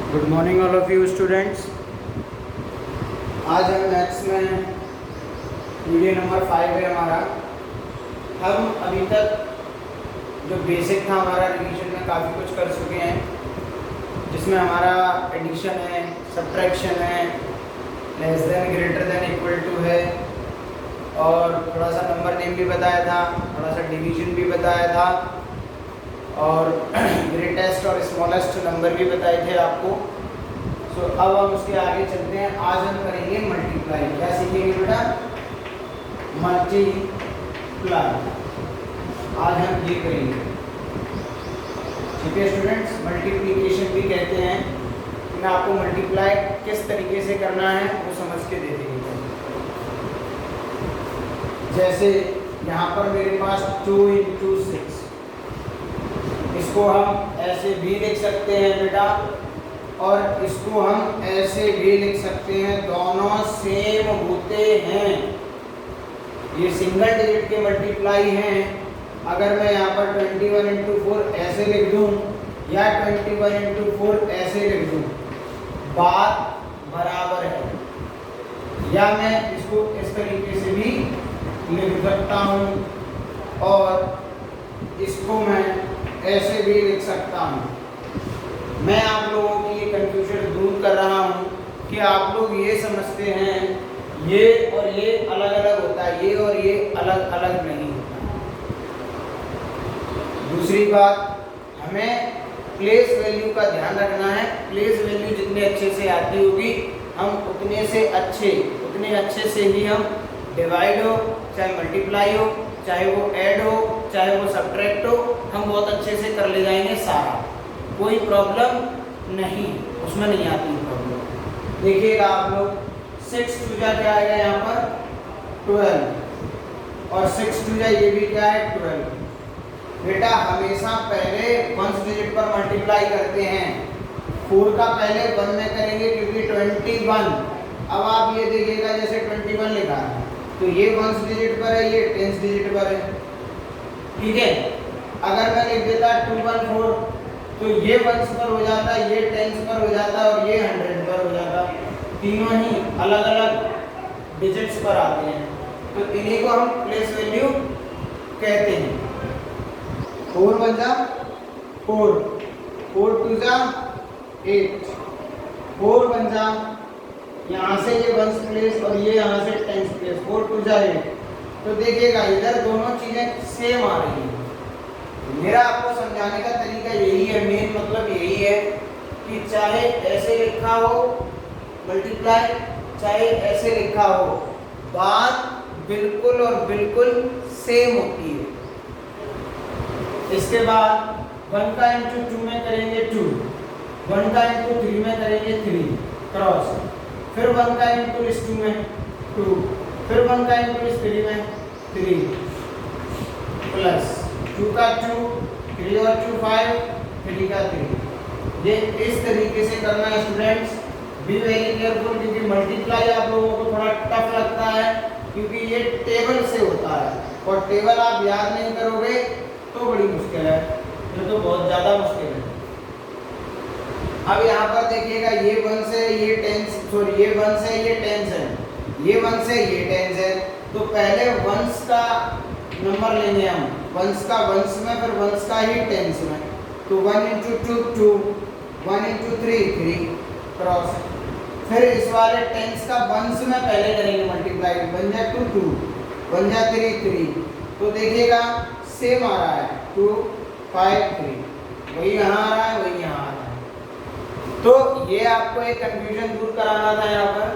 Good morning all of you students. आज हम maths में वीडियो नंबर 5 है हमारा। हम अभी तक जो बेसिक था हमारा रिवीजन में काफ़ी कुछ कर चुके हैं, जिसमें हमारा एडिशन है, सब्ट्रैक्शन है, less than greater than equal to है, और थोड़ा सा नंबर नेम भी बताया था, थोड़ा सा डिवीजन भी बताया था, और ग्रेटेस्ट और स्मॉलेस्ट नंबर भी बताए थे आपको। सो अब हम उसके आगे चलते हैं। आज हम करेंगे मल्टीप्लाई। क्या सीखेंगे बेटा? मल्टीप्लाई। आज हम ये करेंगे, ठीक है स्टूडेंट्स। मल्टीप्लिकेशन भी कहते हैं। मैं आपको मल्टीप्लाई किस तरीके से करना है वो समझ के दे देंगे। जैसे यहाँ पर मेरे पास 2 × 6, इसको हम ऐसे भी लिख सकते हैं बेटा, और इसको हम ऐसे भी लिख सकते हैं। दोनों सेम होते हैं। ये सिंगल डिजिट के मल्टीप्लाई हैं। अगर मैं यहाँ पर 21 × 4 ऐसे लिख दूँ या 21 × 4 ऐसे लिख दूँ, बात बराबर है। या मैं इसको इस तरीके से भी लिख सकता हूँ, और इसको मैं ऐसे भी लिख सकता हूँ। मैं आप लोगों की ये कंफ्यूजन दूर कर रहा हूँ कि आप लोग ये समझते हैं ये और ये अलग अलग होता है, ये और ये अलग अलग नहीं होता। दूसरी बात, हमें प्लेस वैल्यू का ध्यान रखना है। प्लेस वैल्यू जितने अच्छे से आती होगी, हम उतने अच्छे से ही हम डिवाइड हो, चाहे मल्टीप्लाई हो, चाहे वो ऐड हो, चाहे वो सब्ट्रैक्ट हो, हम बहुत अच्छे से कर ले जाएंगे सारा। कोई प्रॉब्लम नहीं, उसमें नहीं आती प्रॉब्लम। देखिएगा आप लोग, 6 × 2 क्या आएगा यहाँ पर? 12, और 6 × 2 ये भी क्या है? 12। बेटा हमेशा पहले 1 डिजिट पर मल्टीप्लाई करते हैं। 4 का पहले 1 में करेंगे क्योंकि 21। अब आप ये देखिएगा, जैसे 21 लिखा है तो ये 1 डिजिट पर है, ये 10 डिजिट पर है, ठीक है। अगर मैं लिख देता 214 तो ये 1s पर हो जाता, ये 10s पर हो जाता, और ये 100 पर हो जाता। तीनों ही अलग अलग डिजिट्स पर आते हैं, तो इन्हीं को हम प्लेस वैल्यू कहते हैं। 4 × 1 = 4, 4 × 2 = 8, 4 × 1 यहाँ से ये 1s प्लेस और ये यहाँ से 10s प्लेस, 4 × 2 = 8। तो देखिएगा इधर दोनों चीजें सेम आ रही हैं। मेरा आपको समझाने का तरीका यही है, मेन मतलब यही है कि चाहे ऐसे लिखा हो मल्टीप्लाई, चाहे ऐसे लिखा हो, बात बिल्कुल और बिल्कुल सेम होती है। इसके बाद 1 का × 2 में करेंगे 2, 1 का × 3 में करेंगे 3 क्रॉस, फिर 1 का × 2 में 2, फिर 1 का × 3 में 3, प्लस 2 का 2, 3 और 2 5, 3 का 3। ये इस तरीके से करना है स्टूडेंट्स। बी वेरी केयरफुल, क्योंकि मल्टीप्लाई आप लोगों को थोड़ा टफ लगता है, क्योंकि ये टेबल से होता है, और टेबल आप याद नहीं करोगे तो बड़ी मुश्किल है, ये तो बहुत ज़्यादा मुश्किल है। अब यहाँ पर देखिएगा, ये 1 से ये 10, सॉरी ये 1 से ये 10 है, ये 1 से ये 10 है। तो पहले 1s का नंबर लेंगे हम, 1s का 1s में, फिर 1s का ही 10s में। तो 1 × 2 2, 1 × 3 3 क्रॉस, फिर इस वाले 10s का 1s में पहले करेंगे मल्टीप्लाई, 1 × 2 2, 1 × 3 3। तो देखिएगा सेम आ रहा है, 2 5 3, वही यहाँ आ रहा है, वही यहाँ आ रहा है। तो ये आपको एक कंफ्यूजन दूर कराना था यहाँ पर,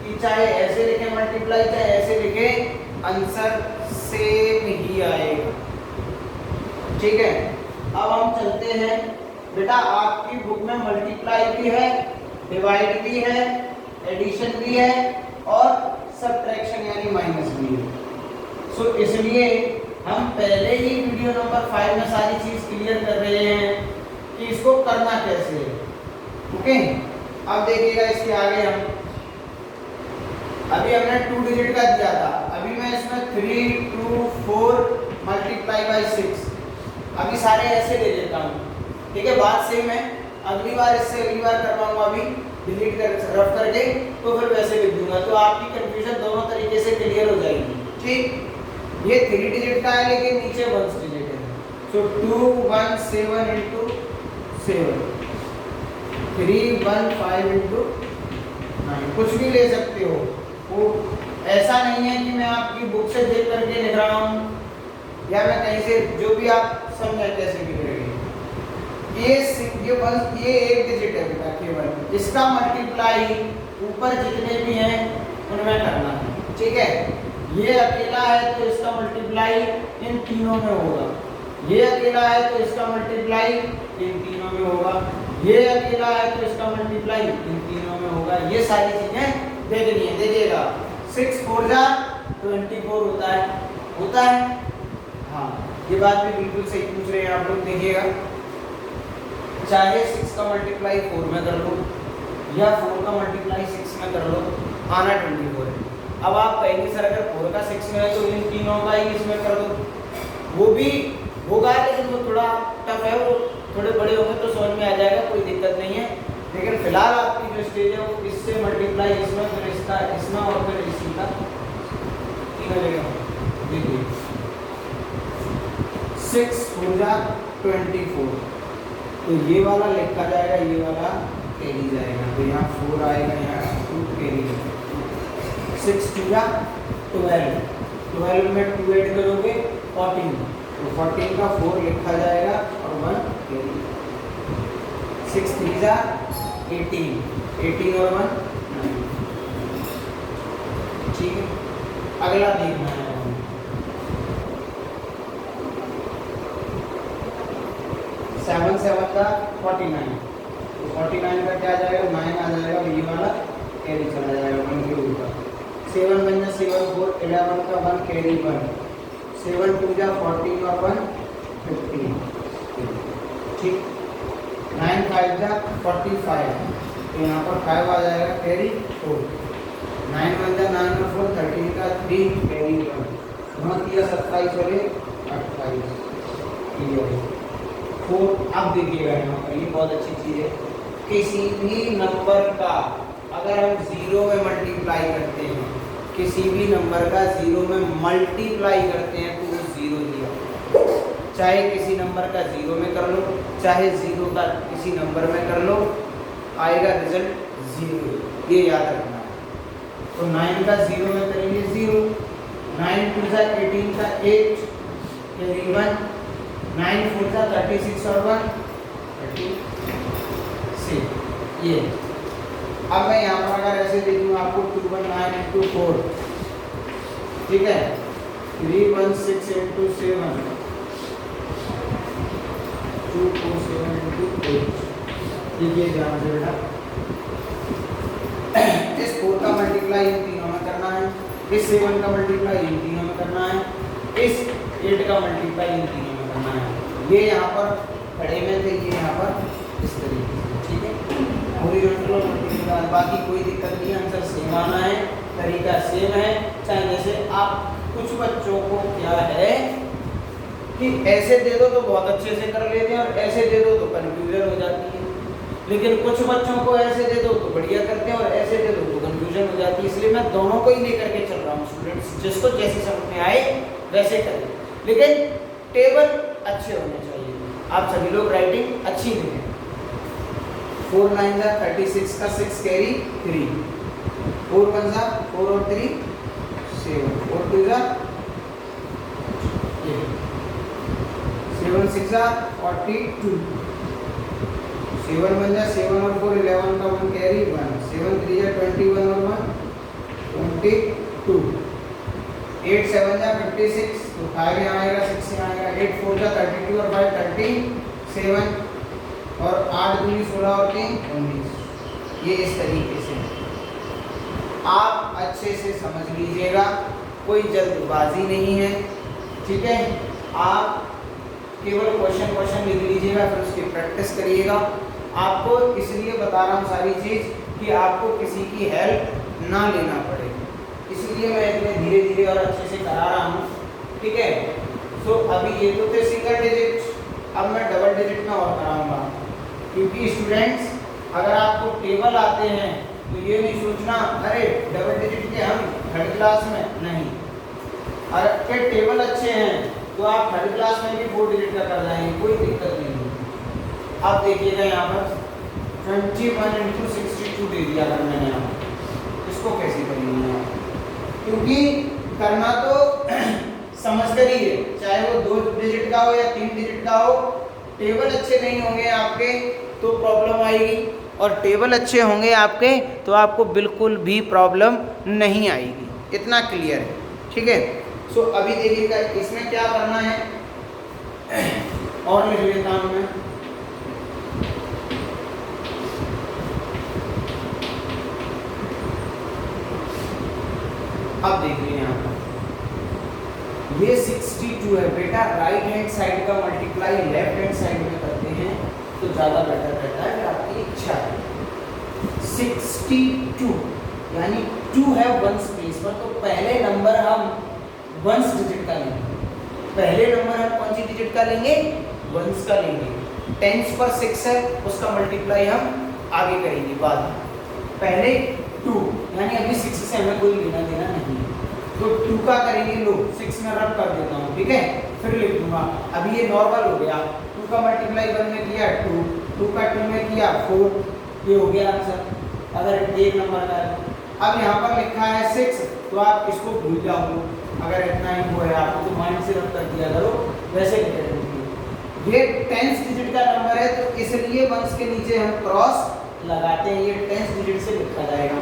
कि चाहे ऐसे लिखें मल्टीप्लाई, चाहे ऐसे लिखें, आंसर सेम ही आएगा, ठीक है। अब हम चलते हैं बेटा, आपकी बुक में मल्टीप्लाई भी है, डिवाइड भी है, एडिशन भी है, और सब्ट्रैक्शन यानी माइनस भी है। सो इसलिए हम पहले ही वीडियो नंबर 5 में सारी चीज क्लियर कर रहे हैं कि इसको करना कैसे है, ओके। अब देखिएगा इसके आगे हम, अभी हमने 2 डिजिट का दिया था, अभी मैं इसमें 3 2 4 × 6, अभी सारे ऐसे ले लेता हूँ, ठीक है। बात सेम है, अगली बार करवाऊंगा अभी डिलीट कर रफ करके, तो फिर वैसे लिख दूंगा, तो आपकी कंफ्यूजन दोनों तरीके से क्लियर हो जाएगी। ठीक, ये 3 डिजिट का है लेकिन नीचे 1 डिजिट है, सो 217 into 7, 315 into 9, कुछ भी ले सकते हो। वो ऐसा नहीं है कि मैं आपकी बुक से देख करके लिख रहा हूँ या मैं कहीं से, जो भी आप समझे कैसे भी करेंगे। ये 1 डिजिट है बेटा केवल, इसका मल्टीप्लाई ऊपर जितने भी हैं उनमें करना है। ठीक है, ये अकेला है तो इसका मल्टीप्लाई इन तीनों में होगा, ये अकेला है तो इसका मल्टीप्लाई इन तीनों में होगा, ये अकेला है तो इसका मल्टीप्लाई इन तीनों में होगा। ये सारी चीजें देखनी है। देखिएगा 6 4 जा 24 होता है। हाँ, ये बात भी बिल्कुल सही पूछ रहे हैं आप लोग। देखिएगा, चाहे 6 का मल्टीप्लाई 4 में कर लो या 4 का मल्टीप्लाई 6 में कर लो, आना 24 है। अब आप कहेंगे सर अगर 4 का 6 में है तो इन तीनों का ही इसमें कर दो, वो भी होगा लेकिन वो थोड़ा टफ है, वो थोड़े बड़े होंगे तो समझ में आ जाएगा, कोई दिक्कत नहीं है। लेकिन फिलहाल आपकी जो स्टेज है वो इससे मल्टीप्लाई इसमें, फिर इसका इसमें और फिर इसी का तीनों जगह। देखिए 6 4 जा 24, तो ये वाला लिखा जाएगा, ये वाला कैरी जाएगा, तो यहाँ 4 आएगा, यहाँ 2 कैरी जाएगा। 6 2 जा 12, 12 में 2 ऐड करोगे 14, तो 14 का 4 लिखा जाएगा और 1 कैरी। 6 3 जा 18, 18 और 1 9। ठीक है, अगला देखना है। 7 7 का 49, तो 49 का क्या आ जाएगा, 9 आ जाएगा, ये वाला कैरी चला जाएगा 1 के ऊपर। 7 1 जा 7 4, 11 का 1 कैरी 1, 7 2 जा 14 और 1 15। ठीक, 9 5 जा 45, तो यहाँ पर 5 आ जाएगा कैरी 4। 9 1 जा 9 और 4 13 का 3 कैरी 1, 9 27 वाले 28। क्लियर है। 4, अब देखिएगा यहाँ पर ये बहुत अच्छी चीज़ है, किसी भी नंबर का अगर हम 0 में मल्टीप्लाई करते हैं, किसी भी नंबर का 0 में मल्टीप्लाई करते हैं तो वो 0 दिया, चाहे किसी नंबर का 0 में कर लो, चाहे 0 का किसी नंबर में कर लो, आएगा रिजल्ट 0, ये याद रखना है। तो 9 का 0 में करेंगे 0, 9 2 जा 18 का 8 कैरी 1, 9 4 जा 36 और 1 36। ये अब मैं यहाँ पर अगर ऐसे देखूँ आपको 219 into 4, ठीक है, 316 into 7, 247 into 8। देखिए ध्यान से बेटा, इस 4 का मल्टीप्लाई इन तीनों में करना है, इस 7 का मल्टीप्लाई इन तीनों में करना है, इस 8 का मल्टीप्लाई इन तीनों में करना है। ये यहाँ पर खड़े में थे, ये यहाँ पर इस तरीके से। ठीक है, हॉरिजॉन्टल और वर्टिकल, बाकी कोई दिक्कत नहीं, आंसर सेम आना है, तरीका सेम है। चाहे जैसे आप कुछ बच्चों को क्या है कि ऐसे दे दो तो बहुत अच्छे से कर लेते हैं और ऐसे दे दो तो कन्फ्यूजन हो जाती है, लेकिन कुछ बच्चों को ऐसे दे दो तो बढ़िया करते हैं और ऐसे दे दो तो कन्फ्यूजन हो जाती है। इसलिए मैं दोनों को ही लेकर के चल रहा हूँ स्टूडेंट्स, जिसको जैसे समझ में आए वैसे करें, लेकिन टेबल अच्छे होने चाहिए। आप सभी लोग राइटिंग अच्छी दें। 4 9 जा 36 का 6 कैरी 3, 4 1 जा 4 और 3 7, 4 2 जा 7 6 जा 42, 7 1 जा 7 और 4 11 का 1 कैरी 1, 7 3 जा 21 और 1 22, 8 7 जा 56, तो 5 यहाँ आएगा 6 यहाँ आएगा, 8 4 जा 32 और 5 37 और 8 2 16 और 3 19। ये इस तरीके से आप अच्छे से समझ लीजिएगा, कोई जल्दबाजी नहीं है। ठीक है, आप केवल क्वेश्चन लिख लीजिएगा, फिर उसकी प्रैक्टिस करिएगा। आपको इसलिए बता रहा हूँ सारी चीज़ कि आपको किसी की हेल्प ना लेना पड़े, इसलिए मैं इतने धीरे धीरे और अच्छे से करा रहा हूँ। ठीक है, तो अभी ये तो थे सिंगल डिजिट, अब मैं डबल डिजिट में और कराऊंगा। क्योंकि स्टूडेंट्स अगर आपको टेबल आते हैं तो ये नहीं सोचना अरे डबल डिजिट के हम थर्ड क्लास में नहीं, अगर टेबल अच्छे हैं तो आप थर्ड क्लास में भी 4 डिजिट का कर जाएंगे, कोई दिक्कत नहीं है। आप देखिएगा यहाँ पर 21 इंटू 62 दे दिया अगर मैंने यहाँ, इसको कैसे करेंगे आप, क्योंकि करना तो समझकर ही है, चाहे वो 2 डिजिट का हो या 3 डिजिट का हो। टेबल अच्छे नहीं होंगे आपके तो प्रॉब्लम आएगी, और टेबल अच्छे होंगे आपके तो आपको बिल्कुल भी प्रॉब्लम नहीं आएगी। इतना क्लियर है, ठीक है। सो अभी देखिएगा इसमें क्या करना है, और लिख लेता हूं मैं। अब देखिए यहाँ पर ये 62 है बेटा, राइट हैंड साइड का मल्टीप्लाई लेफ्ट हैंड साइड में करते हैं तो ज़्यादा बेटर रहता है, आपकी इच्छा है। 62 यानी 2 है वंस प्लेस पर, तो पहले नंबर हम वंस डिजिट का लेंगे। पहले नंबर हम कौन सी डिजिट का लेंगे, वंस का लेंगे। टेंस पर 6 है, उसका मल्टीप्लाई हम आगे करेंगे बाद में। पहले 2 यानी अभी 6 से हमें कोई लेना देना नहीं है, तो 2 का करेंगे, लो 6 में रब कर देता हूँ, ठीक है, फिर लिख दूंगा। अभी ये नॉर्मल हो गया, 2 का मल्टीप्लाई 1 में किया 2 का 2 में किया 4, ये हो गया आंसर अगर एक नंबर का है। अब यहाँ पर लिखा है 6, तो आप इसको भूल जाओ, अगर इतना ही वो है आपको तो माइंड से रब कर दिया करो, वैसे लिख देंगे। ये 10 डिजिट का नंबर है तो इसलिए वंस के नीचे हम क्रॉस लगाते हैं, ये 10 डिजिट से लिखा जाएगा।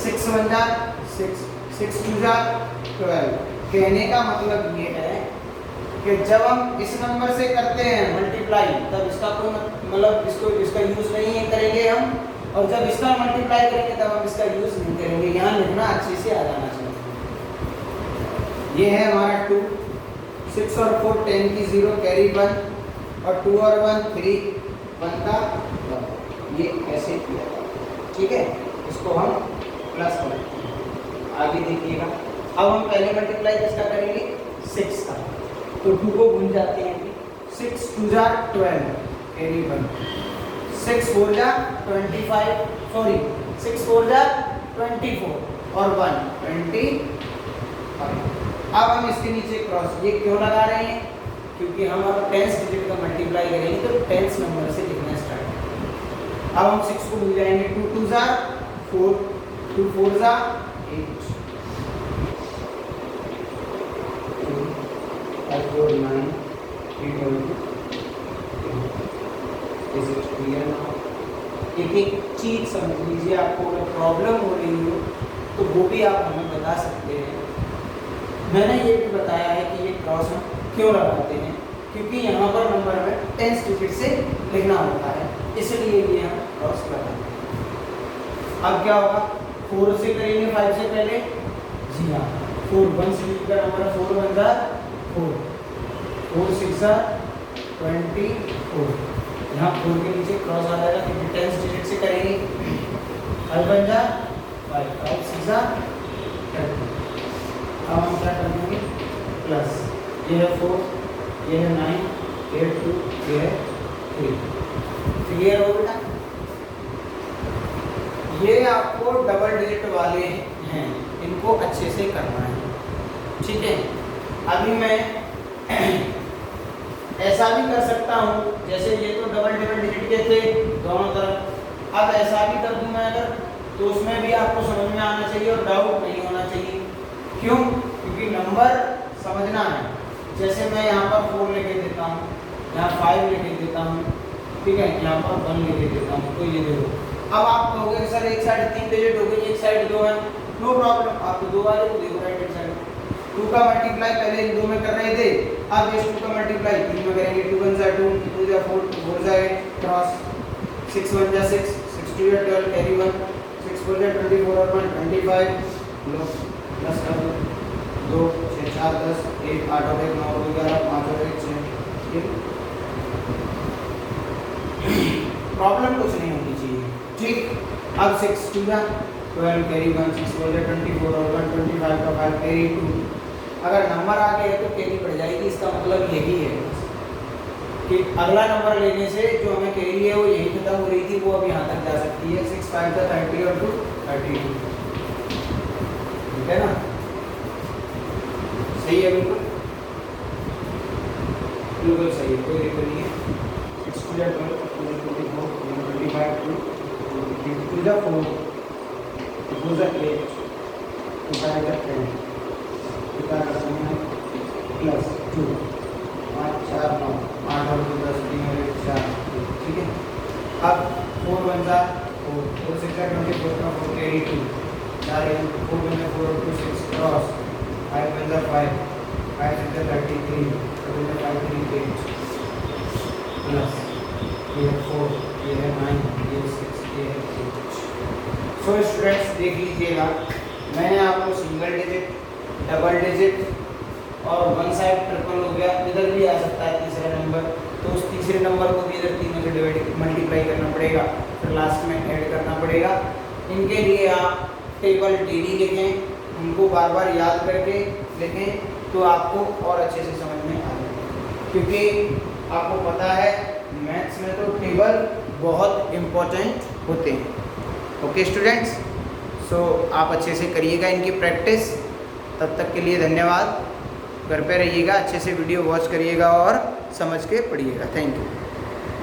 6 1 जा 6, 6 2 जा 12। कहने का मतलब ये है कि जब हम इस नंबर से करते हैं मल्टीप्लाई तब इसका कोई मतलब इसका यूज नहीं करेंगे हम, और जब इसका मल्टीप्लाई करेंगे तब हम इसका यूज नहीं करेंगे। यहाँ लिखना अच्छे से आ जाना चाहिए। ये है हमारा 2, 6 और 4 10 की 0 कैरी 1, और 2 और 1 3 1 का 1, ये ऐसे किया, ठीक है। इसको हम प्लस करेंगे। आगे देखिएगा, अब हम पहले मल्टीप्लाई किसका करेंगे, 6 का, तो 2 को भूल जाते हैं। 6 2 जा 12 कैरी 1, 6 4 जा 25, सॉरी 6 4 जा 24 और 1 25। अब हम इसके नीचे क्रॉस, ये क्यों लगा रहे हैं, क्योंकि हम अब 10 डिजिट का मल्टीप्लाई करेंगे तो 10 नंबर से लिखना स्टार्ट करेंगे। अब हम 6 को भूल जाएंगे, 2 2 जा 4, 2 4 जा 8, 5 4 9 3 2 इज इट क्लियर नाउ। एक चीज समझ लीजिए, आपको अगर प्रॉब्लम हो रही हो तो वो भी आप हमें बता सकते हैं। मैंने ये भी बताया है कि ये क्रॉस हम क्यों लगाते हैं, क्योंकि यहाँ पर नंबर में 10 डिजिट से लिखना होता है, इसलिए ये हम क्रॉस लगाते हैं। अब क्या होगा, 4 से करेंगे 5 से पहले, जी हाँ 4 1 से का नंबर है, 4 1 जा 4, 4 6 जा 24, यहाँ 4 के नीचे क्रॉस आ जाएगा क्योंकि 10 डिजिट से करेंगे। 5 1 जा 5, 5 6 जा 30। अब हम क्या कर देंगे, प्लस ये है 4, ये है 9, 8 2, ये है 3। क्लियर हो बेटा, ये आपको डबल डिजिट वाले हैं, इनको अच्छे से करना है, ठीक है। अभी मैं ऐसा भी कर सकता हूँ, जैसे ये तो डबल डिजिट के थे दोनों तरफ, अब ऐसा भी कर दूँ मैं अगर, तो उसमें भी आपको समझ में आना चाहिए और डाउट नहीं होना चाहिए। क्यों, क्योंकि नंबर समझना है। जैसे मैं यहाँ पर 4 लिख देता हूँ, यहाँ 5 लिख देता हूँ, ठीक है, यहाँ पर 1 लिख देता हूँ, तो ये देखो। अब आप कहोगे सर एक साइड 3 डिजिट हो गई, एक साइड 2 है, नो प्रॉब्लम, आप 2 वाले को देखो राइट हैंड साइड। 2 का मल्टीप्लाई पहले इन 2 में कर रहे थे, अब इस 2 का मल्टीप्लाई 3 में करेंगे। 2 1 जा 2, 2 जा 4, 4 जा 8 क्रॉस, 6 1 जा 6, 6 2 जा 12 कैरी 1, 6 4 जा 24 और 1 25, लो प्लस कर दो, 2 6 4 10 1 8 और 1 9 और 11 5 और 1 6, ठीक। प्रॉब्लम कुछ नहीं होनी चाहिए, ठीक। अब 6 2 जा 12 कैरी 1, 6 4 जा 24 और 1 25 का 5 कैरी 2। अगर नंबर आ गए तो कैरी बढ़ जाएगी, इसका मतलब यही है। कि अगला नंबर लेने से जो हमें कैरी है वो यही खत्म हो रही थी, वो अब यहाँ तक जा सकती है। 6 5 30 और 2 32, ठीक है ना? सही है, बिल्कुल बिल्कुल सही है, कोई दिक्कत नहीं है। 6 2 या 12 24 25 2 2 जा 4 2 जा 8 2 5 जा 10 कितना कर सकते हैं प्लस 2 5 4 9 8 और 2 10 3 और 1 4, ठीक है। अब 4 1 जा 4 4 6 जा 24 का 4 कैरी 2 4 4 1 जा 4 और 2 6 क्रॉस 5 1 जा 5 5 6 जा 33 7 जा 5 3 8 प्लस ये 4 ये है 9 ये 6 ये है 8। सो स्टूडेंट्स देख लीजिएगा, मैंने आपको सिंगल डिजिट, डबल डिजिट और वन साइड ट्रिपल हो गया, इधर भी आ सकता है तीसरा नंबर, तो उस तीसरे नंबर को भी इधर तीनों से डिवाइड मल्टीप्लाई करना पड़ेगा, फिर लास्ट में ऐड करना पड़ेगा। इनके लिए आप टेबल डेली लिखें, उनको बार बार याद करके लिखें, तो आपको और अच्छे से समझ में आ जाएगा, क्योंकि आपको पता है मैथ्स में तो टेबल बहुत इम्पोर्टेंट होते हैं। ओके स्टूडेंट्स, सो आप अच्छे से करिएगा इनकी प्रैक्टिस। तब तक के लिए धन्यवाद। घर पे रहिएगा, अच्छे से वीडियो वॉच करिएगा और समझ के पढ़िएगा। Thank you.